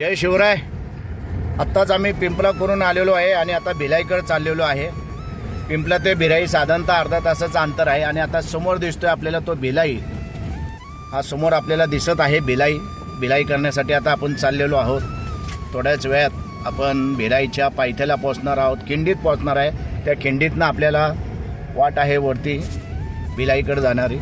जय शिवराय. आत्ताच आम्ही पिंपला करून आलेलो आहे आणि आता भिलाईकडे चाललेलो आहे. पिंपला ते भिलाई साधारणतः अर्धा तासाचं अंतर आहे आणि आता समोर दिसतोय आपल्याला तो भिलाई. हा समोर आपल्याला दिसत आहे भिलाई करण्यासाठी आता आपण चाललेलो आहोत. थोड्याच वेळात आपण भिलाईच्या पायथ्याला पोहोचणार आहोत, खिंडीत पोहोचणार आहे. त्या खिंडीतनं आपल्याला वाट आहे वरती भिलाईकडे जाणारी.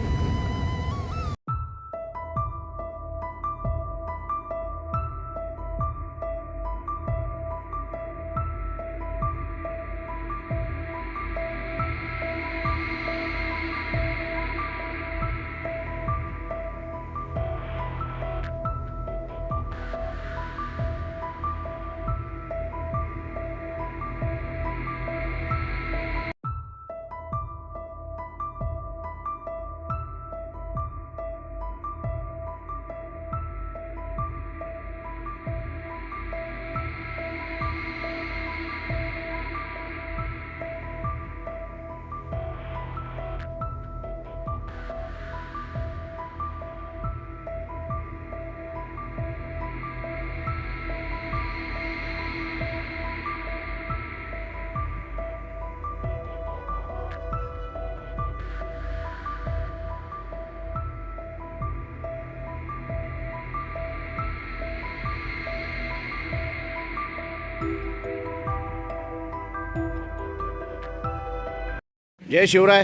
जय शिवराय.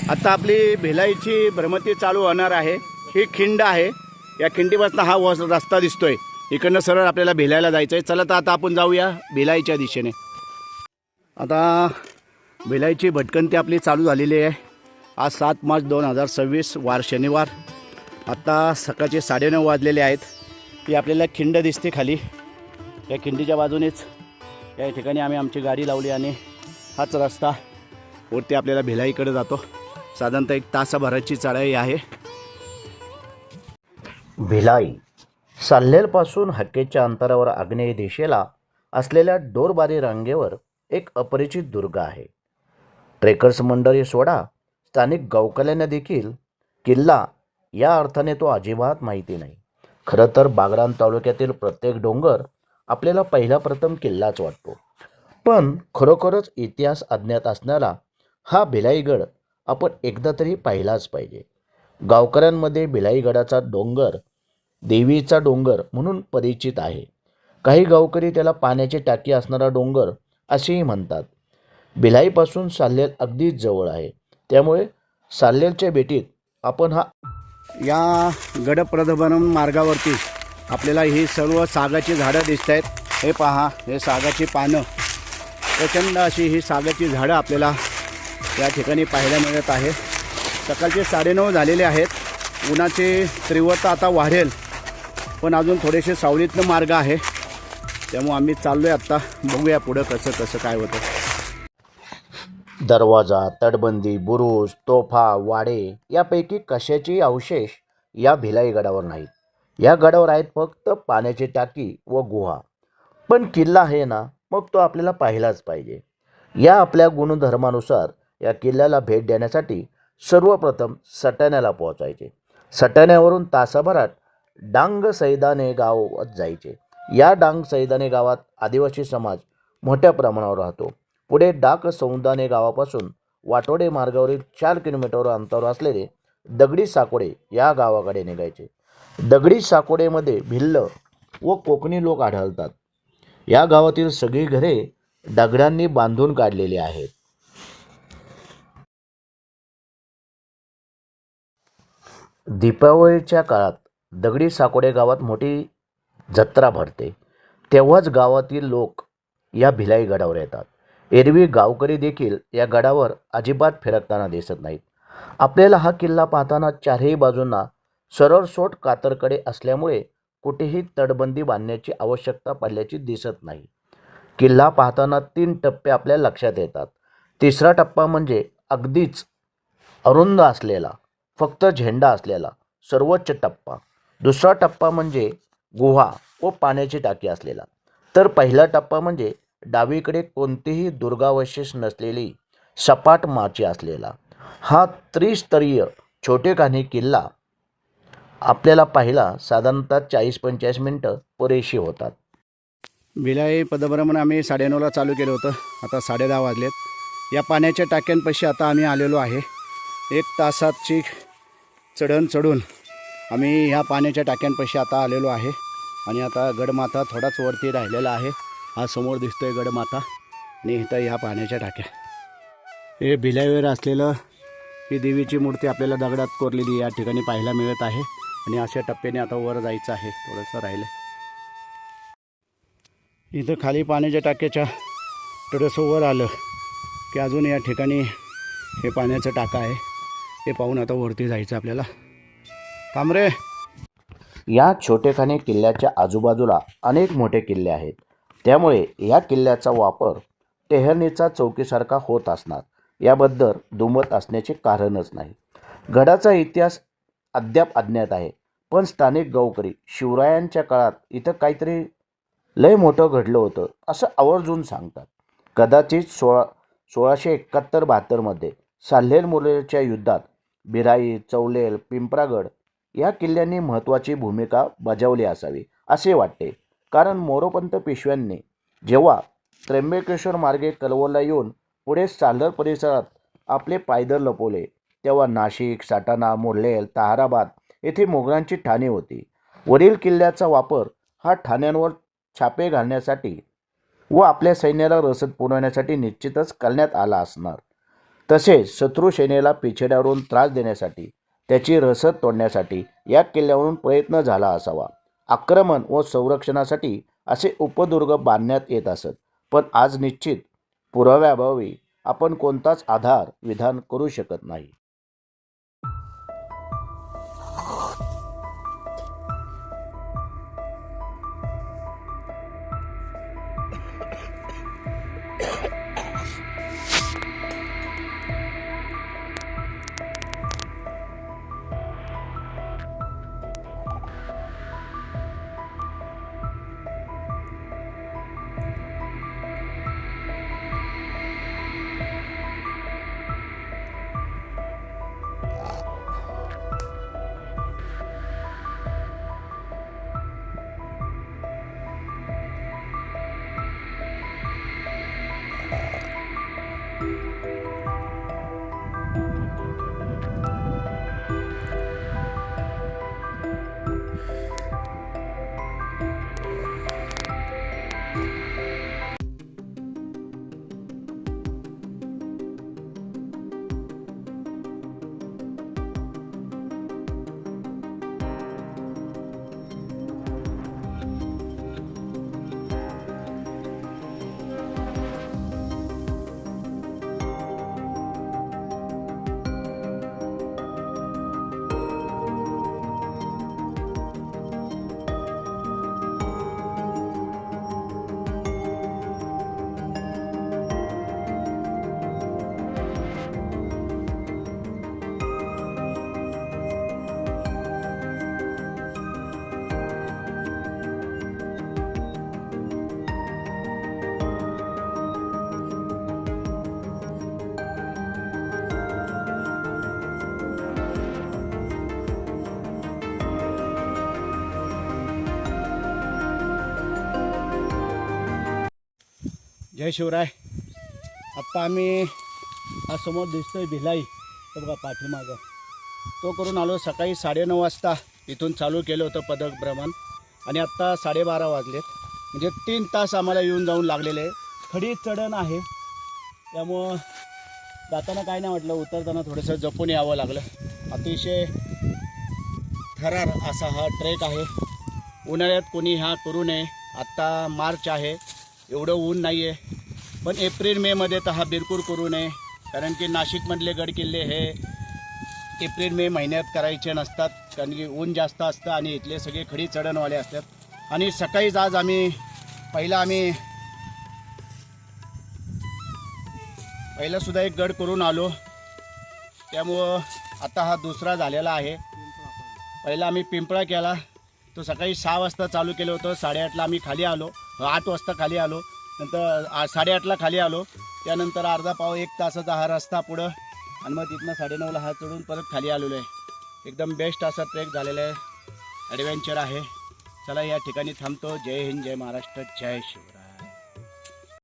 आता आपली भिलाईची भ्रमंती चालू होणार आहे. ही खिंड आहे. या खिंडीपासून हा रस्ता दिसतोय. इकडनं सरळ आपल्याला भिलाईला जायचं आहे. चला तर आता आपण जाऊया भिलाईच्या दिशेने. आता भिलाईची भटकंती आपली चालू झालेली आहे. आज 7 मार्च 2026 वार शनिवार. आता सकाळचे 9:30 वाजलेले आहेत. ही आपल्याला खिंड दिसते खाली. या खिंडीच्या बाजूनेच या ठिकाणी आम्ही आमची गाडी लावली आणि हाच रस्ता वरती आपल्याला भिलाईकडे जातो. साधारणतः 1 तासाभराची चढाई आहे. भिलाई साल्हेरपासून हक्केच्या अंतरावर आग्नेय दिशेला असलेल्या डोरबारी रांगेवर एक अपरिचित दुर्ग आहे. ट्रेकर्स मंडळी सोडा, स्थानिक गावकऱ्यांना देखील किल्ला या अर्थाने तो अजिबात माहिती नाही. खरं तर बागराम तालुक्यातील प्रत्येक डोंगर आपल्याला पहिला प्रथम किल्लाच वाटतो. पण खरोखरच इतिहास अज्ञात असणारा हा भिलाईगड आपण एकदा तरी पाहिलाच पाहिजे. गावकऱ्यांमध्ये भिलाईगडाचा डोंगर देवीचा डोंगर म्हणून परिचित आहे. काही गावकरी त्याला पाण्याची टाकी असणारा डोंगर असेही म्हणतात. भिलाईपासून साल्हेर अगदीच जवळ आहे. त्यामुळे साल्हेरच्या भेटीत आपण या गडप्रदभरम मार्गावरती आपल्याला ही सर्व सागाची झाडं दिसत आहेत. हे पहा, हे सागाची पानं, प्रचंड अशी ही सागाची झाडं आपल्याला या ठिकाणी पाहायला मिळत आहे. सकाळचे 9:30 झालेले आहेत. उन्हाची तीव्रता आता वाढेल, पण अजून थोडेसे सावलीतनं मार्ग आहे. त्यामुळे आम्ही चाललो आहे. आत्ता बघूया पुढं कसं काय होतं. दरवाजा, तटबंदी, बुरुज, तोफा, वाडे यापैकी कशाचे अवशेष या भिलाई गडावर नाहीत. या गडावर आहेत फक्त पाण्याची टाकी व गुहा. पण किल्ला आहे ना, मग तो आपल्याला पाहिलाच पाहिजे. या आपल्या गुणधर्मानुसार या किल्ल्याला भेट देण्यासाठी सर्वप्रथम सटाण्याला पोहोचायचे. सटाण्यावरून तासाभरात डांग सैदाने गावात जायचे. या डांग सैदाने गावात आदिवासी समाज मोठ्या प्रमाणावर राहतो. पुढे डाक सौंदाने गावापासून वाटोडे मार्गावरील 4 किलोमीटर अंतरावर असलेले दगडी साकोडे या गावाकडे निघायचे. दगडी साकोडेमध्ये भिल्ल व कोकणी लोक आढळतात. या गावातील सगळी घरे दगडांनी बांधून काढलेली आहेत. दीपावलीच्या काळात दगडी साकोडे गावात मोठी जत्रा भरते. तेव्हाच गावातील लोक या भिलाई गडावर येतात. एरवी गावकरी देखील या गडावर अजिबात फिरकताना दिसत नाहीत. आपल्याला हा किल्ला पाहताना चारही बाजूंना सरळसोट कातरकडे असल्यामुळे कुठेही तटबंदी बांधण्याची आवश्यकता पडल्याची दिसत नाही. किल्ला पाहताना 3 टप्पे आपल्या लक्षात येतात. तिसरा टप्पा म्हणजे अगदीच अरुंद असलेला, फक्त झेंडा असलेला सर्वोच्च टप्पा. दुसरा टप्पा म्हणजे गुहा व पाण्याची टाकी असलेला. तर पहिला टप्पा म्हणजे डावीकडे कोणतेही दुर्गावशेष नसलेली सपाट माची असलेला. हा त्रिस्तरीय छोटेखानी किल्ला आपल्याला पाहिला साधारणतः 40-45 मिनिटं पुरेशी होतात. भिलाई पदभ्रमण आम्ही 9:30ला चालू केलं होतं. आता 10:30 वाजलेत. या पाण्याच्या टाक्यांपाशी आता आम्ही आलेलो आहे. 1 तासाची चढण चढून आम्ही ह्या पाण्याच्या टाक्यांपाशी आता आलेलो आहे. आणि आता गडमाथा थोडाच वरती राहिलेला आहे. हा समोर दिसतोय गडमाथा आणि इथं ह्या पाण्याच्या टाक्या. हे भिलाईवर असलेलं ही देवीची मूर्ती आपल्याला दगडात कोरलेली या ठिकाणी पाहायला मिळत आहे. आणि अशा टप्प्याने आता वर जायचं आहे. थोडंसं राहिलं. इथं खाली पाण्याच्या टाक्याच्या थोडंसं वर आलं की अजून या ठिकाणी हे पाण्याचं टाका आहे. हे पाहून आता वरती जायचं आपल्याला. तांबरे या छोटेखानी किल्ल्याच्या आजूबाजूला अनेक मोठे किल्ले आहेत. त्यामुळे या किल्ल्याचा वापर टेहरणीचा चौकीसारखा होत असणार याबद्दल दुमत असण्याचे कारणच नाही. गडाचा इतिहास अद्याप अज्ञात आहे. पण स्थानिक गावकरी शिवरायांच्या काळात इथं काहीतरी लय मोठं घडलं होतं असं आवर्जून सांगतात. कदाचित 1671-72मध्ये साल्हेर मोरेच्या युद्धात बिराई, चौलेल, पिंपरागड या किल्ल्यांनी महत्त्वाची भूमिका बजावली असावी असे वाटते. कारण मोरोपंत पेशव्यांनी जेव्हा त्र्यंबकेश्वर मार्गे कलवरला येऊन पुढे साल्हेर परिसरात आपले पायदळ लपवले तेव्हा नाशिक, साटाणा, मोडलेल, ताहाराबाद येथे मोगलांची ठाणे होती. वरील किल्ल्याचा वापर हा ठाण्यांवर छापे घालण्यासाठी व आपल्या सैन्याला रसद पुरवण्यासाठी निश्चितच करण्यात आला असणार. तसेच शत्रू सेनेला पिछेड्यावरून त्रास देण्यासाठी, त्याची रसद तोडण्यासाठी या किल्ल्यावरून प्रयत्न झाला असावा. आक्रमण व संरक्षणासाठी असे उपदुर्ग बांधण्यात येत असत. पण आज निश्चित पुराव्याअभावी आपण कोणताच आधार विधान करू शकत नाही. जय शिवराय. आत्ता आम्ही हा समोर दिसतोय भिलाई, तो बघा पाठीमागं, तो करून आलो. सकाळी 9:30 वाजता इथून चालू केलं होतं पदक भ्रमण आणि आत्ता 12:30 वाजलेत. म्हणजे 3 तास आम्हाला येऊन जाऊन लागलेले आहे. खडी चढण आहे त्यामुळं जाताना काय नाही वाटलं, उतरताना थोडंसं जपून यावं लागलं. अतिशय थरार असा हा ट्रेक आहे. उन्हाळ्यात कोणी हा करू नये. आत्ता मार्च आहे, एवढं ऊन नाही आहे. पण एप्रिल मे मध्ये तर हा बिलकुल करू नये. कारण की नाशिकमधले गडकिल्ले हे एप्रिल मे महिन्यात करायचे नसतात. कारण की ऊन जास्त असतं आणि इथले सगळे खडी चढणवाले असतात. आणि सकाळीच आज पहिला सुद्धा एक गड करून आलो. त्यामुळं आता हा दुसरा झालेला आहे. पहिला आम्ही पिंपळा केला, तो सकाळी 6 वाजता चालू केलं होतं. 8:30ला आम्ही खाली आलो, 8 वाजता खाली आलो. नंतर 8:30ला खाली आलो. त्यानंतर अर्धा पाव 1 तासाचा हा रस्ता पुढं आणि मग तिथनं 9:30ला हा चढून परत खाली आलेलो आहे. एकदम बेस्ट असा ट्रेक झालेला आहे. ॲडव्हेंचर आहे. चला या ठिकाणी थांबतो. जय हिंद, जय महाराष्ट्र, जय शिव.